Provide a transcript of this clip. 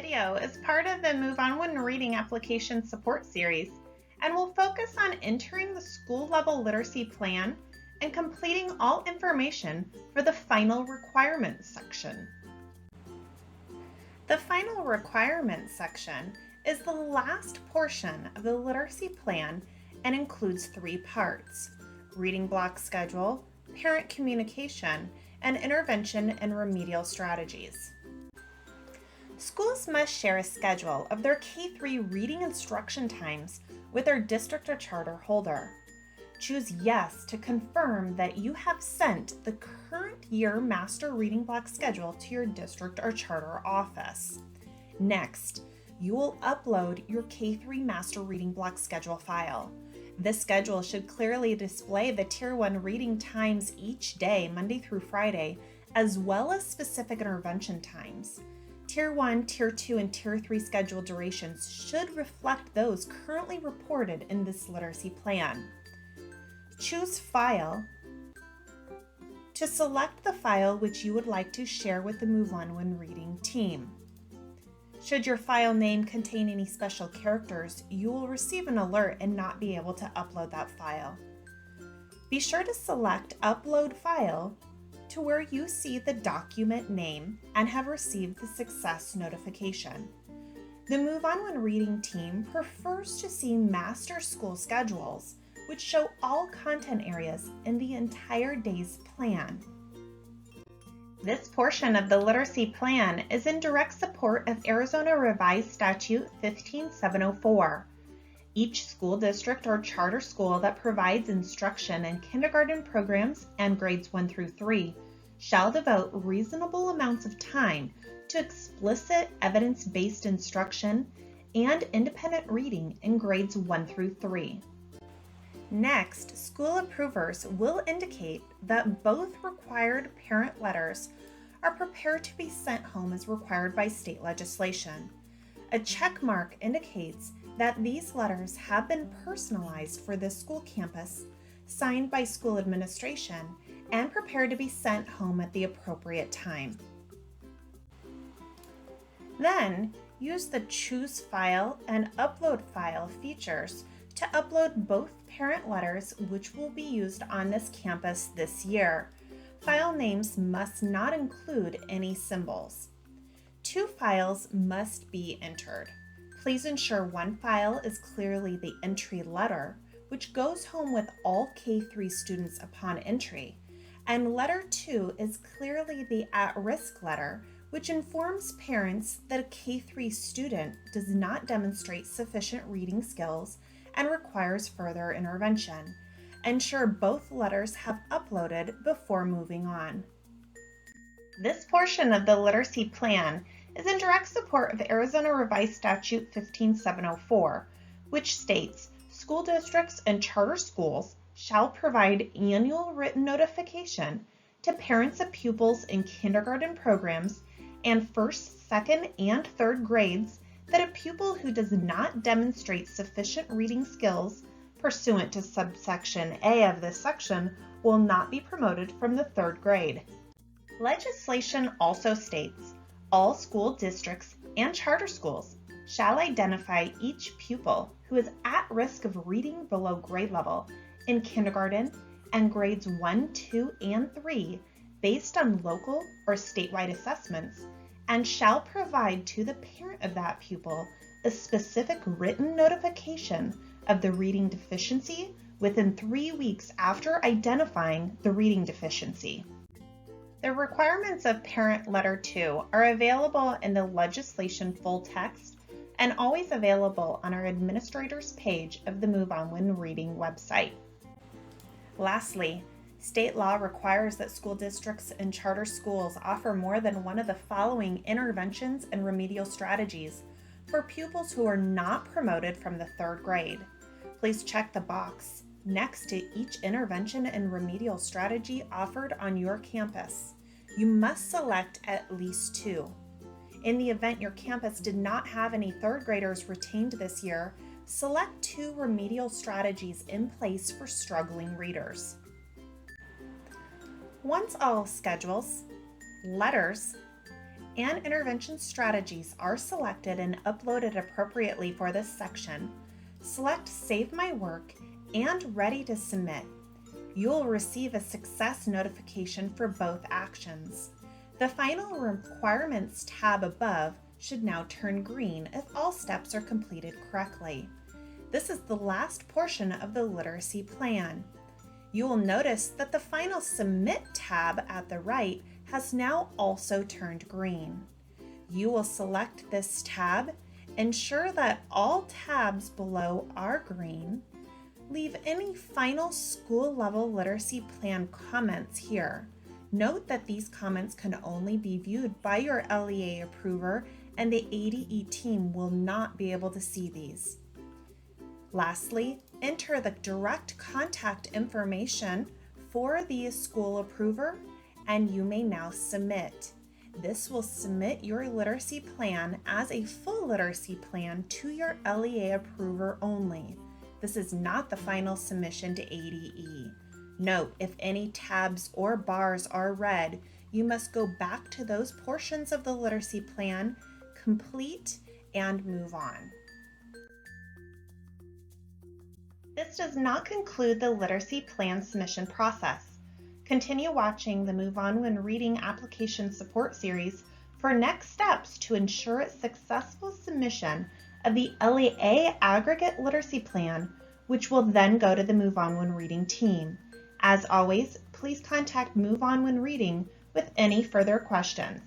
video is part of the Move On When Reading Application Support Series and will focus on entering the school-level literacy plan and completing all information for the final requirements section. The final requirements section is the last portion of the literacy plan and includes 3 parts: reading block schedule, parent communication, and intervention and remedial strategies. Schools must share a schedule of their K-3 reading instruction times with their district or charter holder. Choose Yes to confirm that you have sent the current year master reading block schedule to your district or charter office. Next, you will upload your K-3 master reading block schedule file. This schedule should clearly display the Tier 1 reading times each day, Monday through Friday, as well as specific intervention times. Tier 1, Tier 2, and Tier 3 schedule durations should reflect those currently reported in this literacy plan. Choose File to select the file which you would like to share with the Move On When Reading team. Should your file name contain any special characters, you will receive an alert and not be able to upload that file. Be sure to select Upload File to where you see the document name and have received the success notification. The Move On When Reading team prefers to see master school schedules, which show all content areas in the entire day's plan. This portion of the literacy plan is in direct support of Arizona Revised Statute 15704. Each school district or charter school that provides instruction in kindergarten programs and grades 1 through 3 shall devote reasonable amounts of time to explicit evidence-based instruction and independent reading in grades 1 through 3. Next, school approvers will indicate that both required parent letters are prepared to be sent home as required by state legislation. A check mark indicates that these letters have been personalized for this school campus, signed by school administration, and prepared to be sent home at the appropriate time. Then, use the Choose File and Upload File features to upload both parent letters which will be used on this campus this year. File names must not include any symbols. 2 files must be entered. Please ensure one file is clearly the entry letter, which goes home with all K-3 students upon entry, and letter 2 is clearly the at-risk letter, which informs parents that a K-3 student does not demonstrate sufficient reading skills and requires further intervention. Ensure both letters have uploaded before moving on. This portion of the literacy plan is in direct support of Arizona Revised Statute 15704, which states school districts and charter schools shall provide annual written notification to parents of pupils in kindergarten programs and first, second, and third grades that a pupil who does not demonstrate sufficient reading skills pursuant to subsection A of this section will not be promoted from the 3rd grade. Legislation also states all school districts and charter schools shall identify each pupil who is at risk of reading below grade level in kindergarten and grades 1, 2, and 3 based on local or statewide assessments, and shall provide to the parent of that pupil a specific written notification of the reading deficiency within 3 weeks after identifying the reading deficiency. The requirements of Parent Letter 2 are available in the legislation full text and always available on our administrator's page of the Move On When Reading website. Lastly, state law requires that school districts and charter schools offer more than one of the following interventions and remedial strategies for pupils who are not promoted from the 3rd grade. Please check the box next to each intervention and remedial strategy offered on your campus. You must select at least 2. In the event your campus did not have any 3rd graders retained this year, select 2 remedial strategies in place for struggling readers. Once all schedules, letters, and intervention strategies are selected and uploaded appropriately for this section, select Save My Work and Ready to Submit. You will receive a success notification for both actions. The Final Requirements tab above should now turn green if all steps are completed correctly. This is the last portion of the literacy plan. You will notice that the Final Submit tab at the right has now also turned green. You will select this tab, ensure that all tabs below are green, leave any final school level literacy plan comments here. Note that these comments can only be viewed by your LEA approver and the ADE team will not be able to see these. Lastly, enter the direct contact information for the school approver and you may now submit. This will submit your literacy plan as a full literacy plan to your LEA approver only. This is not the final submission to ADE. Note, if any tabs or bars are red, you must go back to those portions of the literacy plan, complete, and move on. This does not conclude the literacy plan submission process. Continue watching the Move On When Reading Application Support Series for next steps to ensure a successful submission of the LEA Aggregate Literacy Plan, which will then go to the Move On When Reading team. As always, please contact Move On When Reading with any further questions.